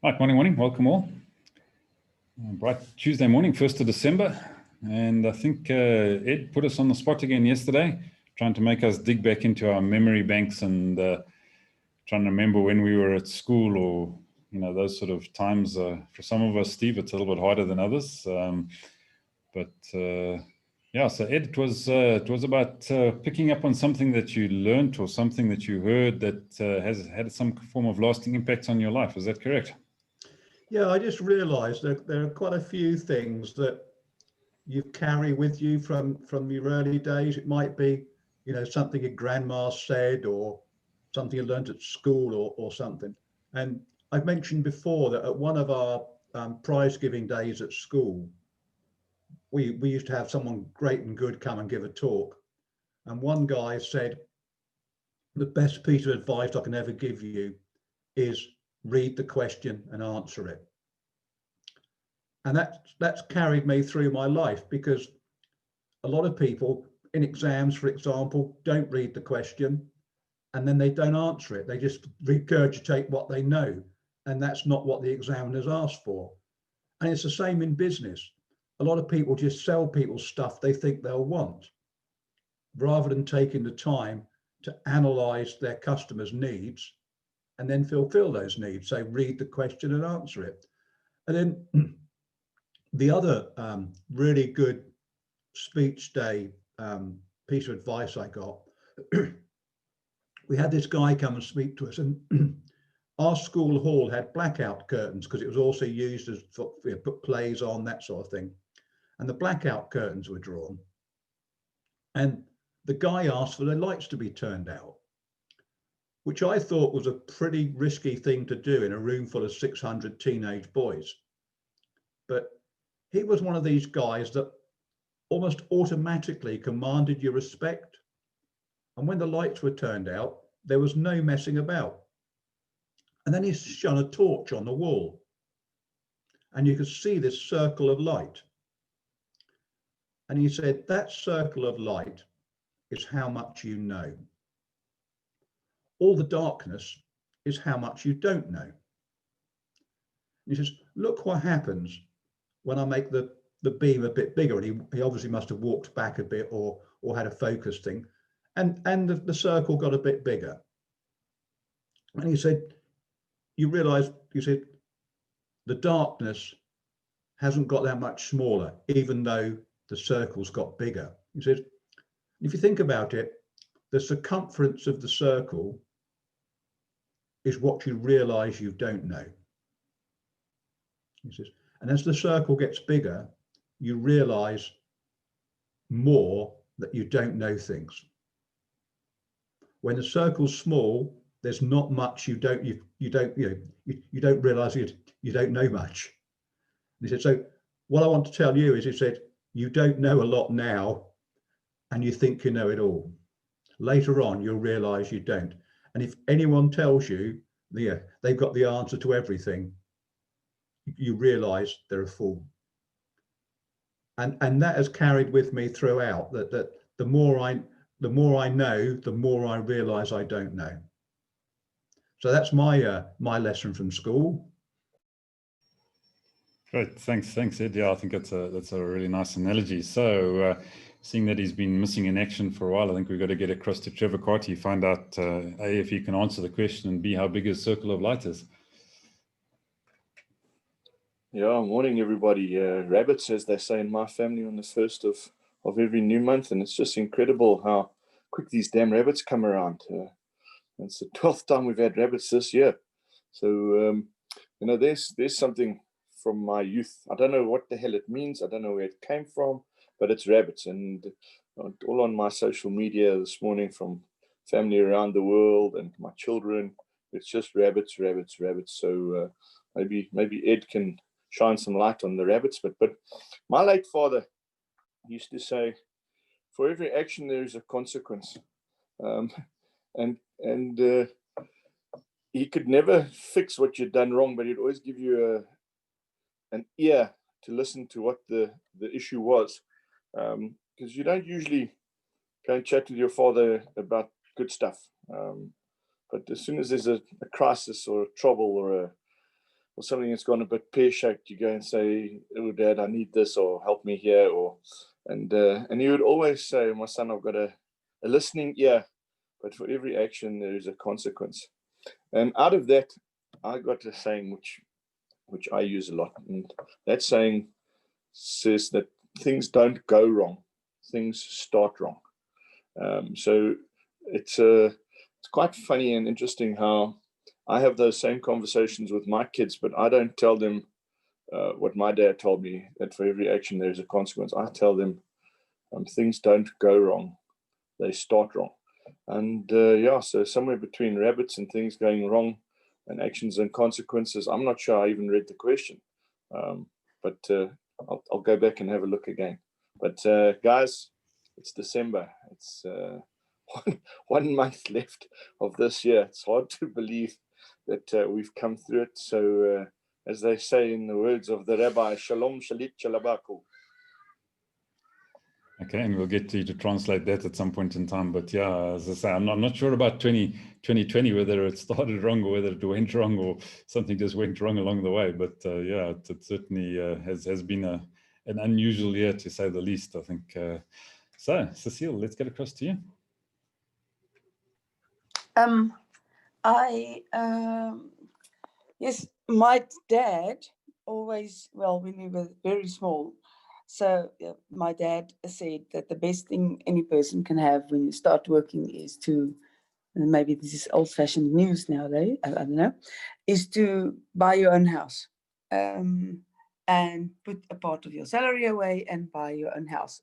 Right, morning. Welcome all. Bright Tuesday morning, 1st of December. And I think Ed put us on the spot again yesterday, trying to make us dig back into our memory banks and trying to remember when we were at school or, those sort of times. For some of us, Steve, it's a little bit harder than others. Yeah, so Ed, it was about picking up on something that you learned or something that you heard that has had some form of lasting impact on your life. Is that correct? Yeah, I just realised that there are quite a few things that you carry with you from your early days. It might be, something your grandma said or something you learned at school or something. And I've mentioned before that at one of our prize giving days at school, we used to have someone great and good come and give a talk. And one guy said, the best piece of advice I can ever give you is read the question and answer it. And that's carried me through my life, because a lot of people in exams, for example, don't read the question and then they don't answer it. They just regurgitate what they know, and that's not what the examiners asked for. And it's the same in business. A lot of people just sell people stuff they think they'll want, rather than taking the time to analyze their customers' needs and then fulfill those needs. So read the question and answer it. And then the other really good speech day piece of advice I got, we had this guy come and speak to us, and our school hall had blackout curtains because it was also used as for, put plays on, that sort of thing. And the blackout curtains were drawn. And the guy asked for the lights to be turned out, which I thought was a pretty risky thing to do in a room full of 600 teenage boys. But he was one of these guys that almost automatically commanded your respect. And when the lights were turned out, there was no messing about. And then he shone a torch on the wall, and you could see this circle of light. And he said, that circle of light is how much you know. All the darkness is how much you don't know. And he says, look what happens when I make the beam a bit bigger. And he obviously must have walked back a bit or had a focus thing. And the circle got a bit bigger. And he said, you realize, he said, the darkness hasn't got that much smaller, even though the circle's got bigger. He said, if you think about it, the circumference of the circle is what you realize you don't know. He says, and as the circle gets bigger, you realize more that you don't know things. When the circle's small, there's not much you don't realize you don't know much. And he said, so what I want to tell you is, he said, you don't know a lot now and you think you know it all. Later on, you'll realize you don't. And if anyone tells you they've got the answer to everything, you realize they're a fool. And that has carried with me throughout, that the more I know, the more I realize I don't know. So that's my lesson from school. Great, thanks, Ed. Yeah, I think that's a really nice analogy. So, seeing that he's been missing in action for a while, I think we've got to get across to Trevor Carty, find out A, if he can answer the question, and B, how big his circle of light is. Yeah, morning everybody. Rabbits, as they say in my family, on the first of every new month, and it's just incredible how quick these damn rabbits come around. It's the 12th time we've had rabbits this year. So there's something from my youth. I don't know what the hell it means. I don't know where it came from, but it's rabbits. And all on my social media this morning from family around the world and my children, it's just rabbits. So maybe Ed can shine some light on the rabbits. But my late father used to say, for every action there is a consequence. And he could never fix what you'd done wrong, but he'd always give you an ear to listen to what the issue was, because you don't usually go and chat with your father about good stuff, but as soon as there's a crisis or a trouble or or something that's gone a bit pear-shaped, you go and say, "Oh, Dad, I need this," or "Help me here," and he would always say, "My son, I've got a listening ear, but for every action there is a consequence." And out of that, I got a saying which I use a lot, and that saying says that things don't go wrong, things start wrong. So it's quite funny and interesting how I have those same conversations with my kids, but I don't tell them what my dad told me, that for every action there's a consequence. I tell them things don't go wrong, they start wrong. And so somewhere between rabbits and things going wrong and actions and consequences, I'm not sure I even read the question, but I'll go back and have a look again. But guys, it's December. It's one month left of this year. It's hard to believe that we've come through it. So as they say in the words of the rabbi, shalom shalit shalabaku. Okay, and we'll get to you to translate that at some point in time. But yeah, as I say, I'm not sure about 2020, whether it started wrong or whether it went wrong or something just went wrong along the way. But yeah, it certainly has been an unusual year, to say the least, I think. So, Cecile, let's get across to you. Yes, my dad always, well, when we were very small, so my dad said that the best thing any person can have when you start working is to, and maybe this is old-fashioned news nowadays, I don't know, is to buy your own house and put a part of your salary away and buy your own house,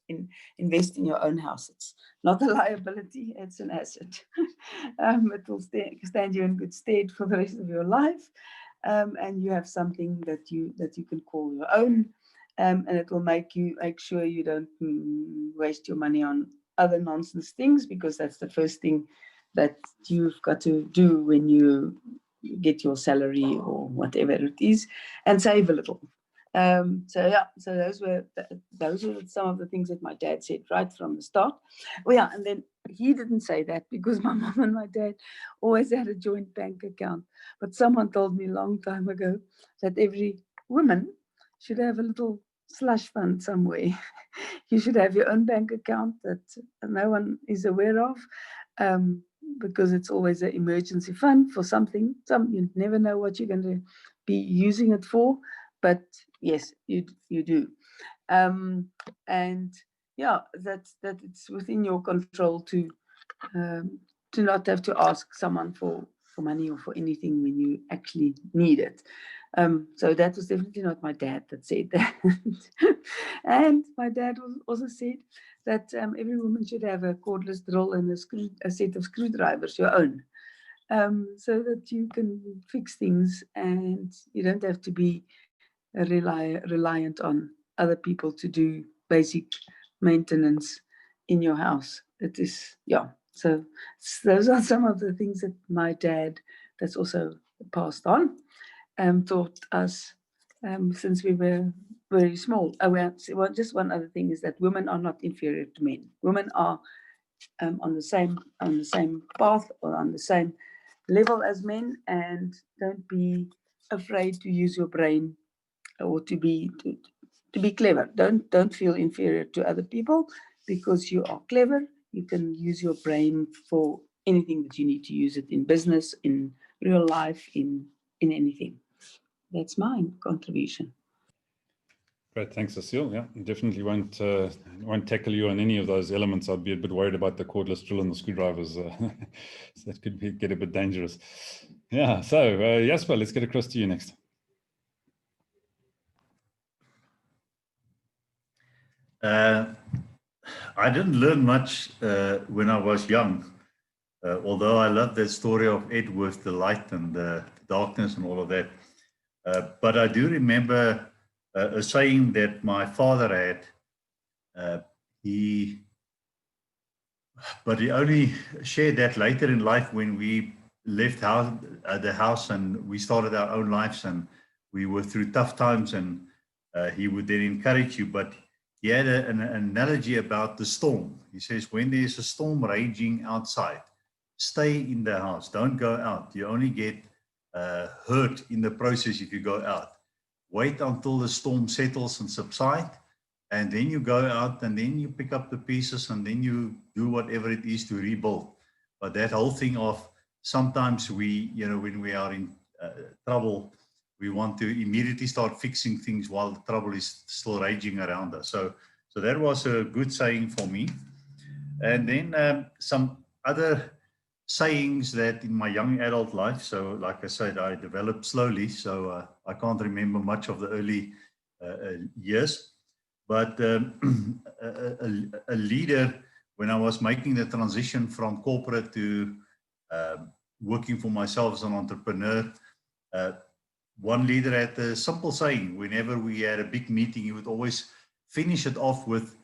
invest in your own house. It's not a liability, it's an asset. It will stand you in good stead for the rest of your life. And you have something that you can call your own. And it will make sure you don't waste your money on other nonsense things, because that's the first thing that you've got to do when you get your salary or whatever it is, and save a little. So those were some of the things that my dad said right from the start. Well, yeah, and then he didn't say that because my mom and my dad always had a joint bank account. But someone told me a long time ago that every woman should have a little slush fund somewhere. You should have your own bank account that no one is aware of, because it's always an emergency fund for something. You never know what you're going to be using it for, but yes, you do. And yeah, that it's within your control to not have to ask someone for money or for anything when you actually need it. So that was definitely not my dad that said that. And my dad also said that every woman should have a cordless drill and a set of screwdrivers, your own, so that you can fix things and you don't have to be reliant on other people to do basic maintenance in your house. It is, yeah. So those are some of the things that my dad, that's also passed on, taught us since we were very small. Well, just one other thing is that women are not inferior to men. Women are on the same path or on the same level as men, and don't be afraid to use your brain or to be clever. Don't feel inferior to other people because you are clever. You can use your brain for anything that you need to use it in business, in real life, in anything. That's my contribution. Great, thanks, Cecile. Yeah, definitely won't tackle you on any of those elements. I'd be a bit worried about the cordless drill and the screwdrivers. So that could get a bit dangerous. Yeah, so Jasper, let's get across to you next. I didn't learn much when I was young, although I love that story of Ed with the light and the darkness and all of that. But I do remember a saying that my father had. He only shared that later in life when we left the house and we started our own lives and we were through tough times, and he would then encourage you. But he had an analogy about the storm. He says, when there's a storm raging outside, stay in the house, don't go out. You only get hurt in the process if you go out. Wait until the storm settles and subsides, and then you go out and then you pick up the pieces and then you do whatever it is to rebuild. But that whole thing of sometimes we, when we are in trouble, we want to immediately start fixing things while the trouble is still raging around us. So that was a good saying for me. And then some other sayings that in my young adult life, so like I said, I developed slowly, so I can't remember much of the early years. But a leader, when I was making the transition from corporate to working for myself as an entrepreneur, one leader had a simple saying. Whenever we had a big meeting, he would always finish it off with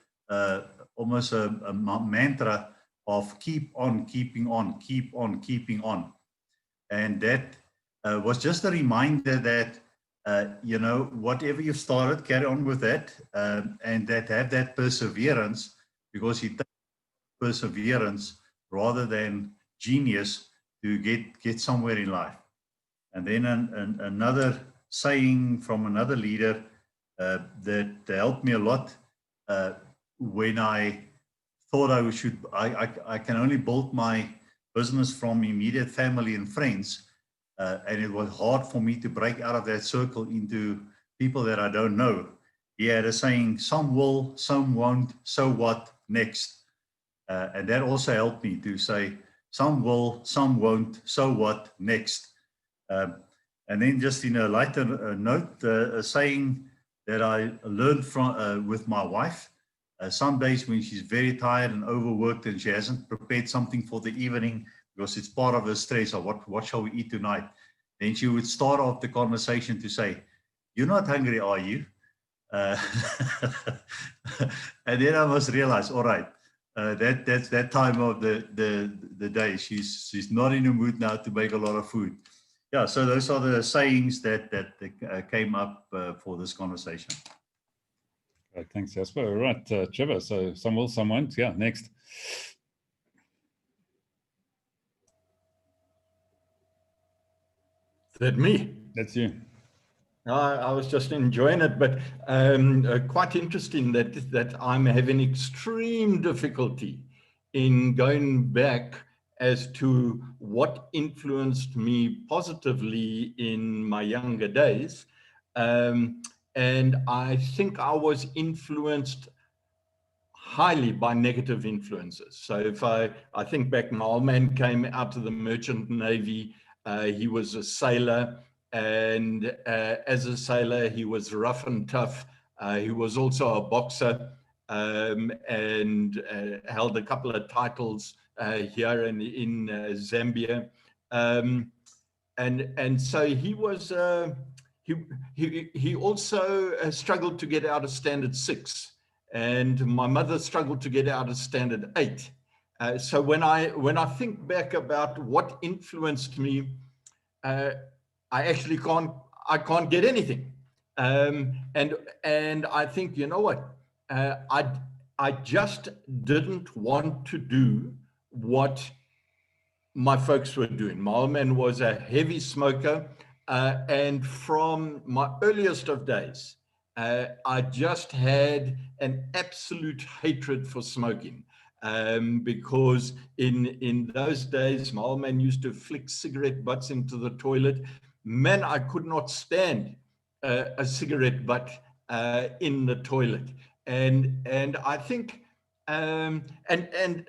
almost a mantra of keep on keeping on, keep on keeping on. And that was just a reminder that, whatever you've started, carry on with that, and that have that perseverance, because it takes perseverance rather than genius to get somewhere in life. And then another saying from another leader that helped me a lot when I thought I can only build my business from immediate family and friends, and it was hard for me to break out of that circle into people that I don't know. He had a saying, some will, some won't, so what, next? And that also helped me to say, some will, some won't, so what, next? And then just in a lighter note, a saying that I learned from with my wife. Some days when she's very tired and overworked and she hasn't prepared something for the evening because it's part of her stress of what shall we eat tonight, then she would start off the conversation to say, you're not hungry, are you? And then I must realize, all right, that's that time of the day. She's not in the mood now to make a lot of food. Yeah, so those are the sayings that came up for this conversation. Right, thanks, Jasper. All right, Trevor, so some will, some won't. Yeah, next. Is that me? That's you. I was just enjoying it, but quite interesting that I'm having extreme difficulty in going back as to what influenced me positively in my younger days. And I think I was influenced highly by negative influences. So if I think back, my old man came out of the merchant navy. He was a sailor, and as a sailor, he was rough and tough. He was also a boxer, and held a couple of titles here in Zambia. And so he was he also struggled to get out of standard 6, and my mother struggled to get out of standard 8. So when I think back about what influenced me, I actually can't get anything. And I think, you know what, I just didn't want to do what my folks were doing. My old man was a heavy smoker, and from my earliest of days, I just had an absolute hatred for smoking, because in those days, my old man used to flick cigarette butts into the toilet. Man, I could not stand a cigarette butt in the toilet. And I think, and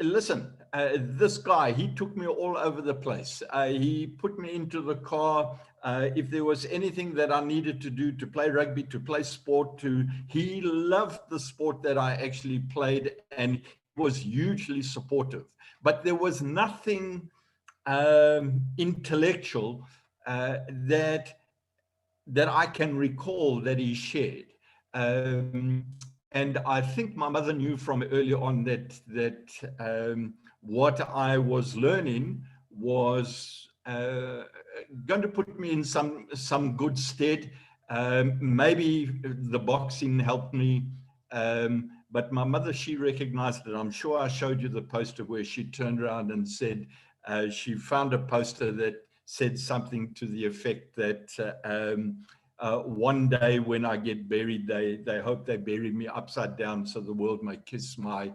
listen, this guy, he took me all over the place. He put me into the car. If there was anything that I needed to do, to play rugby, to play sport, he loved the sport that I actually played, and was hugely supportive. But there was nothing intellectual that I can recall that he shared. And I think my mother knew from early on that what I was learning was going to put me in some good stead. Maybe the boxing helped me, but my mother, she recognized it. I'm sure I showed you the poster where she turned around and said she found a poster that said something to the effect that one day when I get buried, they hope they bury me upside down so the world may kiss my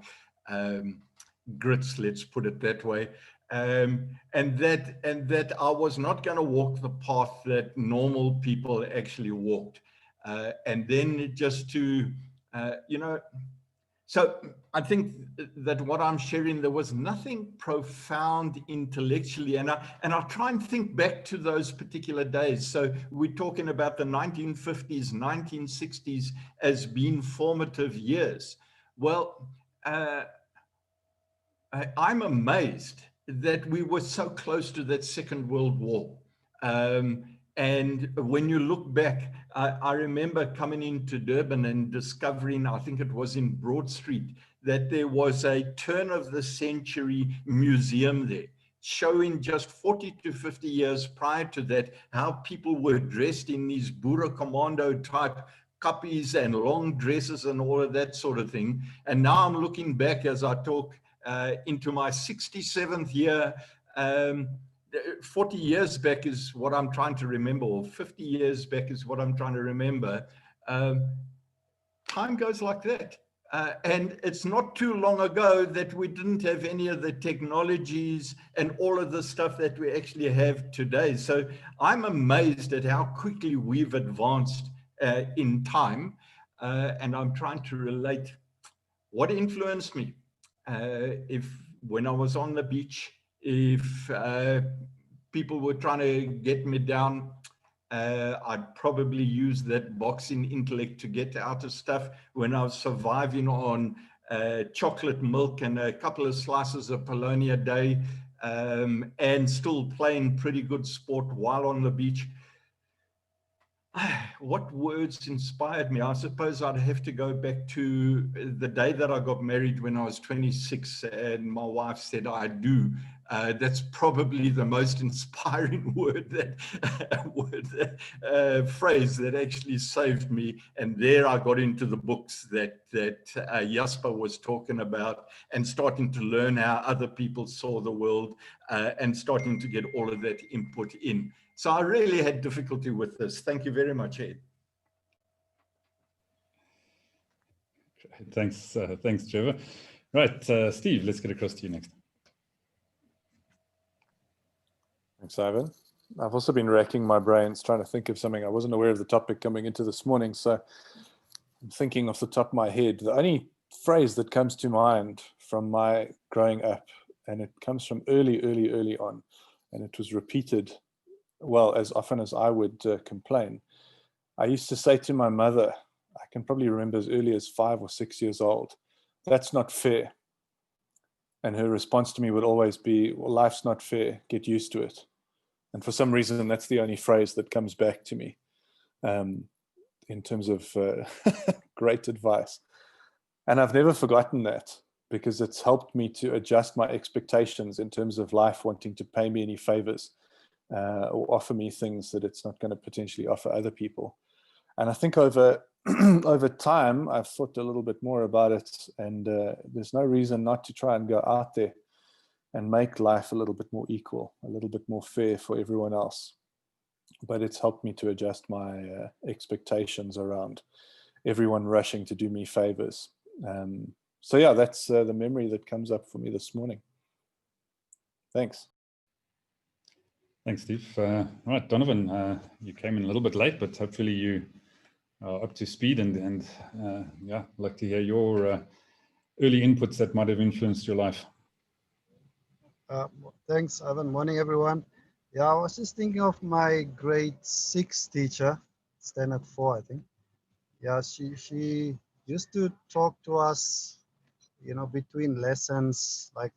grits, let's put it that way. And that I was not going to walk the path that normal people actually walked. And then just to, so I think that what I'm sharing, there was nothing profound intellectually. And I try and think back to those particular days. So we're talking about the 1950s, 1960s as being formative years. Well, I'm amazed that we were so close to that Second World War. And when you look back, I remember coming into Durban and discovering, I think it was in Broad Street, that there was a turn of the century museum there, showing just 40 to 50 years prior to that, how people were dressed in these Boer commando type kappies and long dresses and all of that sort of thing. And now I'm looking back as I talk into my 67th year. 40 years back is what I'm trying to remember, or 50 years back is what I'm trying to remember. Time goes like that. And it's not too long ago that we didn't have any of the technologies and all of the stuff that we actually have today. So I'm amazed at how quickly we've advanced in time. And I'm trying to relate what influenced me. If when I was on the beach, if people were trying to get me down, I'd probably use that boxing intellect to get out of stuff. When I was surviving on chocolate milk and a couple of slices of polony a day, and still playing pretty good sport while on the beach. What words inspired me? I suppose I'd have to go back to the day that I got married when I was 26 and my wife said, I do. That's probably the most inspiring phrase that actually saved me. And there I got into the books that Jasper was talking about, and starting to learn how other people saw the world, and starting to get all of that input in. So I really had difficulty with this. Thank you very much, Ed. Thanks, Trevor. Right, Steve, let's get across to you next. Thanks, Ivan. I've also been racking my brains trying to think of something. I wasn't aware of the topic coming into this morning, so I'm thinking off the top of my head. The only phrase that comes to mind from my growing up, and it comes from early on, and it was repeated, well, as often as I would complain. I used to say to my mother, I can probably remember as early as 5 or 6 years old, that's not fair. And her response to me would always be, well, life's not fair, get used to it. And for some reason, that's the only phrase that comes back to me in terms of great advice. And I've never forgotten that, because it's helped me to adjust my expectations in terms of life wanting to pay me any favors or offer me things that it's not going to potentially offer other people. And I think over time, I've thought a little bit more about it, and there's no reason not to try and go out there and make life a little bit more equal, a little bit more fair for everyone else. But it's helped me to adjust my expectations around everyone rushing to do me favors. So yeah, that's the memory that comes up for me this morning. Thanks. Thanks, Steve. Right, Donovan, you came in a little bit late, but hopefully you are up to speed, and yeah, I'd like to hear your early inputs that might have influenced your life. Thanks, Ivan. Morning, everyone. Yeah, I was just thinking of my grade 6 teacher, standard 4, I think. Yeah, she used to talk to us, you know, between lessons, like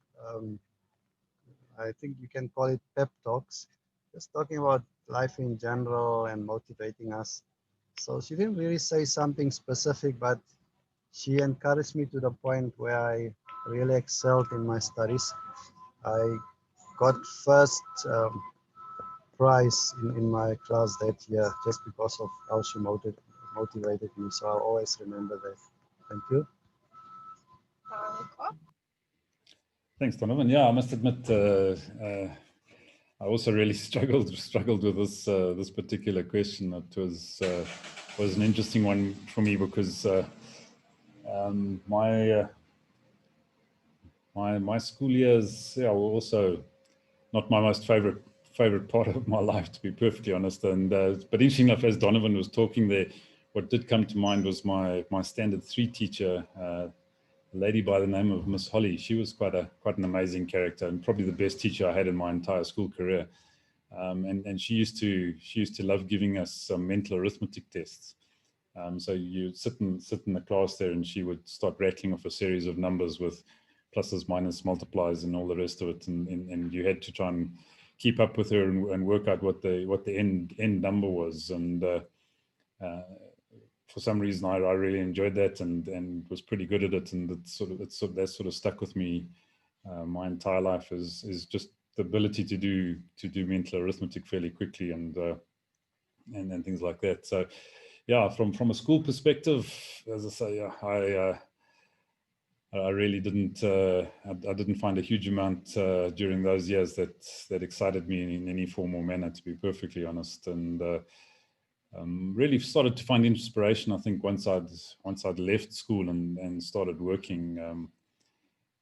I think you can call it pep talks, just talking about life in general and motivating us. So she didn't really say something specific, but she encouraged me to the point where I really excelled in my studies. I got first prize in my class that year just because of how she motivated me. So I'll always remember that. Thank you. Thanks, Donovan. Yeah, I must admit, I also really struggled with this particular question. It was an interesting one for me because my school years, were also not my most favorite part of my life, to be perfectly honest. And but interesting enough, as Donovan was talking there, what did come to mind was my standard 3 teacher, a lady by the name of Miss Holly. She was quite an amazing character, and probably the best teacher I had in my entire school career. And she used to love giving us some mental arithmetic tests. So you sit in the class there, and she would start rattling off a series of numbers with pluses, minus, multiplies, and all the rest of it, and you had to try and keep up with her and work out what the end number was. And for some reason, I really enjoyed that and was pretty good at it, and that sort of stuck with me my entire life. Is just the ability to do mental arithmetic fairly quickly and things like that. So yeah, from a school perspective, as I say, I really didn't I didn't find a huge amount during those years that excited me in any form or manner, to be perfectly honest. And really started to find inspiration, I think, once I'd left school and started working.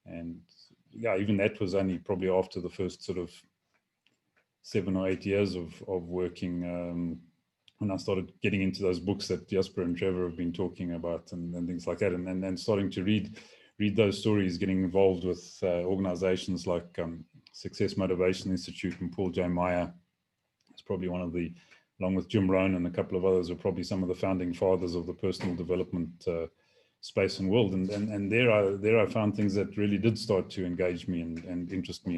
And yeah, even that was only probably after the first sort of 7 or 8 years of working, when I started getting into those books that Jasper and Trevor have been talking about and things like that, and then starting to read those stories, getting involved with organizations like Success Motivation Institute, and Paul J. Meyer is probably one of the, along with Jim Rohn and a couple of others, are probably some of the founding fathers of the personal development space and world. And there I found things that really did start to engage me and interest me,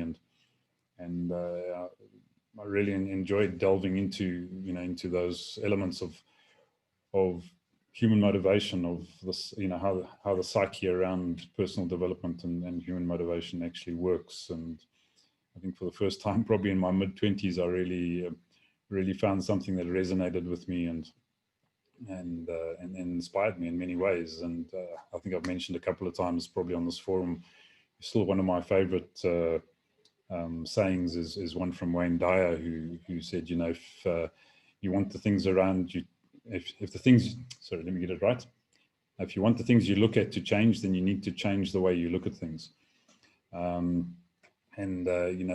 and I really enjoyed delving into those elements of human motivation, of this, how the psyche around personal development and human motivation actually works. And I think for the first time, probably in my mid-20s, I really found something that resonated with me and inspired me in many ways. And I think I've mentioned a couple of times probably on this forum, still one of my favorite sayings is one from Wayne Dyer, who said, if you want the things around you, if the things, sorry, let me get it right. If you want the things you look at to change, then you need to change the way you look at things.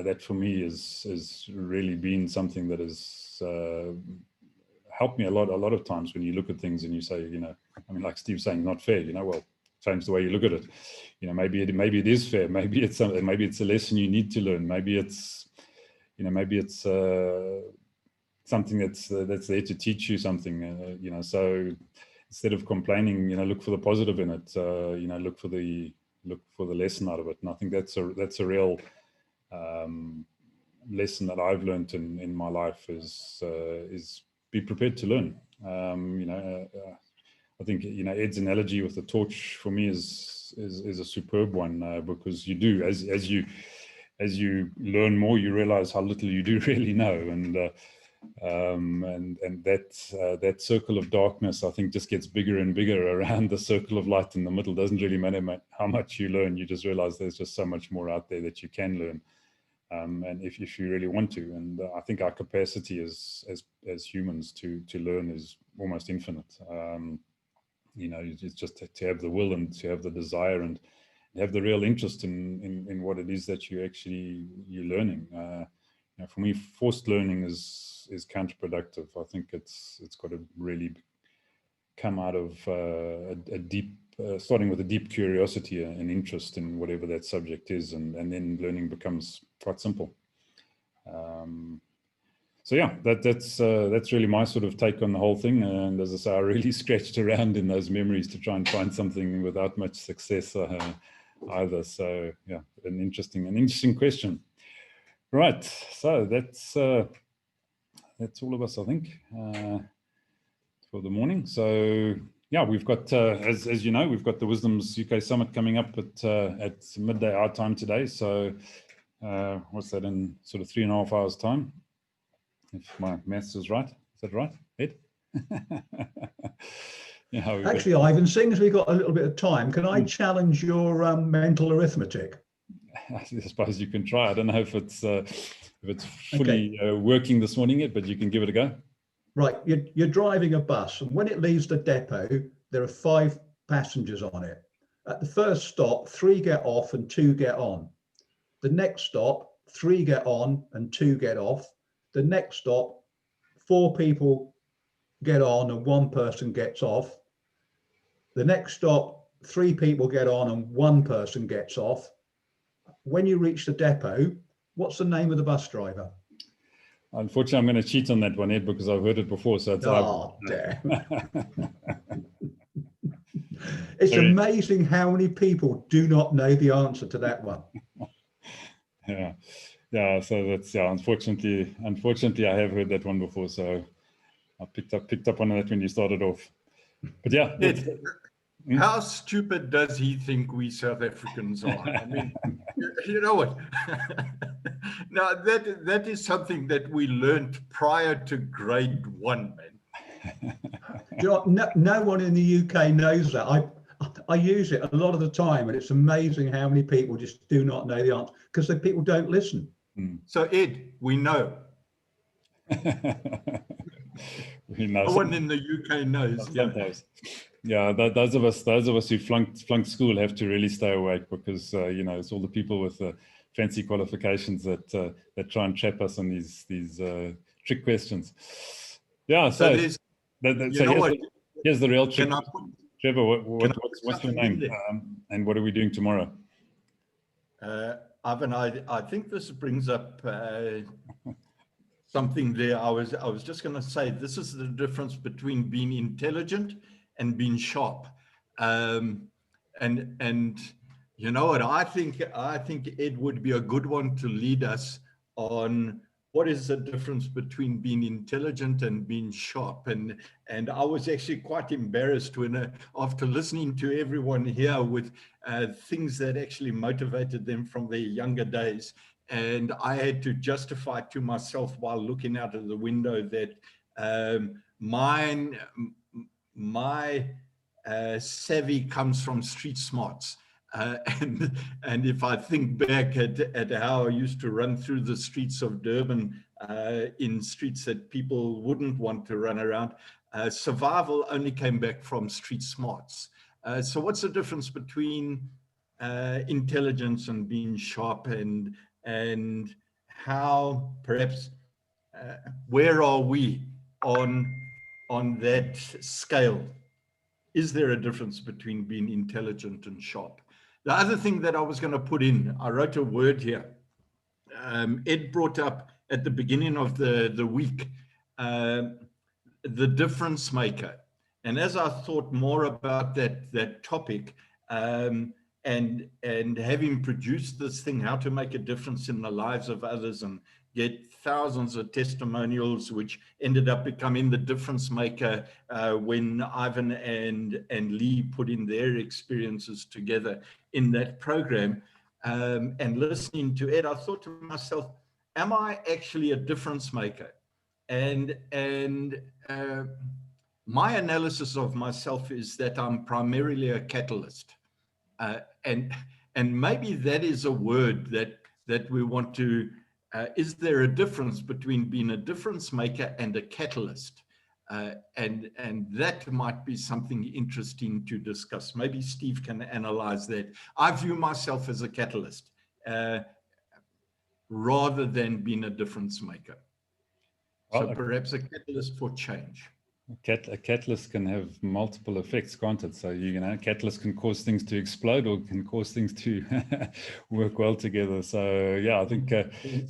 That for me is really been something that has helped me a lot of times when you look at things and you say, like Steve's saying, not fair, well, change the way you look at it. Maybe it is fair. Maybe it's something. Maybe it's a lesson you need to learn. Maybe it's something that's there to teach you something. So instead of complaining, look for the positive in it. Look for the lesson out of it. And I think that's a real lesson that I've learned in my life is be prepared to learn. I think Ed's analogy with the torch for me is a superb one, because you do, as you learn more, you realize how little you do really know, and that circle of darkness, I think, just gets bigger and bigger around the circle of light in the middle. Doesn't really matter how much you learn, you just realize there's just so much more out there that you can learn, and if you really want to. And I think our capacity as humans to learn is almost infinite. It's just to have the will and to have the desire and have the real interest in what it is that you're learning. For me, forced learning is counterproductive. I think it's got to really come out of a deep, starting with a deep curiosity and interest in whatever that subject is, and then learning becomes quite simple. So yeah, that's really my sort of take on the whole thing. And as I say, I really scratched around in those memories to try and find something without much success either. So yeah, an interesting question. Right, so that's all of us, I think, for the morning. So yeah, we've got, as you know, we've got the Wisdoms UK Summit coming up at midday our time today. So what's that, in sort of 3.5 hours time? If my maths is right. Is that right, Ed? Yeah, actually, Ivan, seeing as we've got a little bit of time, can I challenge your mental arithmetic? I suppose you can try. I don't know if it's it's fully working this morning yet, but you can give it a go. Right, you're driving a bus, and when it leaves the depot, there are 5 passengers on it. At the first stop, 3 get off and 2 get on. The next stop, 3 get on and 2 get off. The next stop, 4 people get on and 1 person gets off. The next stop, 3 people get on and 1 person gets off. When you reach the depot, what's the name of the bus driver? Unfortunately, I'm going to cheat on that one, Ed, because I've heard it before. So it's damn. It's amazing how many people do not know the answer to that one. Yeah. So that's Unfortunately, I have heard that one before. So I picked up on that when you started off. But yeah. How stupid does he think we South Africans are? I mean, you know what? Now that is something that we learned prior to grade 1, man. Do you know, no one in the UK knows that. I use it a lot of the time, and it's amazing how many people just do not know the answer because the people don't listen. So Ed, we know. No one in the UK knows. Yeah, those of us who flunked school have to really stay awake because it's all the people with fancy qualifications that try and trap us on these trick questions. Yeah, so here's the real trick. Trevor, what's your name? And what are we doing tomorrow? Ivan, I think this brings up something there. I was just going to say this is the difference between being intelligent and being sharp. And you know what, I think Ed would be a good one to lead us on what is the difference between being intelligent and being sharp. And I was actually quite embarrassed when after listening to everyone here with things that actually motivated them from their younger days, and I had to justify to myself while looking out of the window that my savvy comes from street smarts. And if I think back at how I used to run through the streets of Durban in streets that people wouldn't want to run around, survival only came back from street smarts. So what's the difference between intelligence and being sharp, and how perhaps where are we on that scale? Is there a difference between being intelligent and sharp? The other thing that I was going to put in, I wrote a word here. Ed brought up at the beginning of the week, the difference maker. And as I thought more about that topic, and having produced this thing, how to make a difference in the lives of others and get thousands of testimonials, which ended up becoming the difference maker when Ivan and Lee put in their experiences together in that program. And listening to Ed, I thought to myself, am I actually a difference maker? And my analysis of myself is that I'm primarily a catalyst. And maybe that is a word that we want to, is there a difference between being a difference maker and a catalyst? And that might be something interesting to discuss. Maybe Steve can analyze that. I view myself as a catalyst rather than being a difference maker. So perhaps a catalyst for change. A catalyst can have multiple effects, can't it? So a catalyst can cause things to explode or can cause things to work well together. So yeah, I think.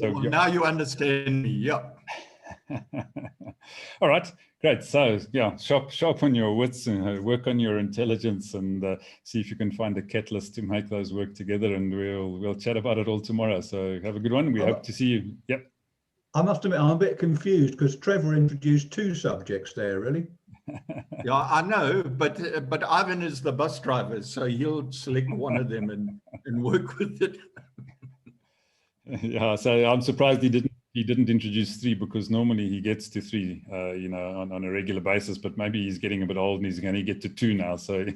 Now you understand me. Yeah. All right, great. So yeah, sharp on your wits and work on your intelligence, and see if you can find a catalyst to make those work together. And we'll chat about it all tomorrow. So have a good one. We hope to see you. Yep. I must admit, I'm a bit confused because Trevor introduced 2 subjects there, really. Yeah, I know, but Ivan is the bus driver, so he'll select one of them and work with it. Yeah, so I'm surprised he didn't introduce 3 because normally he gets to 3, on a regular basis. But maybe he's getting a bit old and he's going to get to 2 now. So,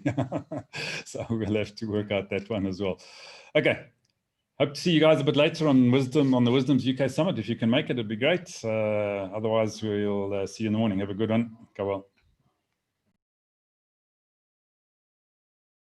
so we'll have to work out that one as well. Okay. Hope to see you guys a bit later on the Wisdom's UK Summit. If you can make it, it'd be great. Otherwise, we'll see you in the morning. Have a good one. Go well.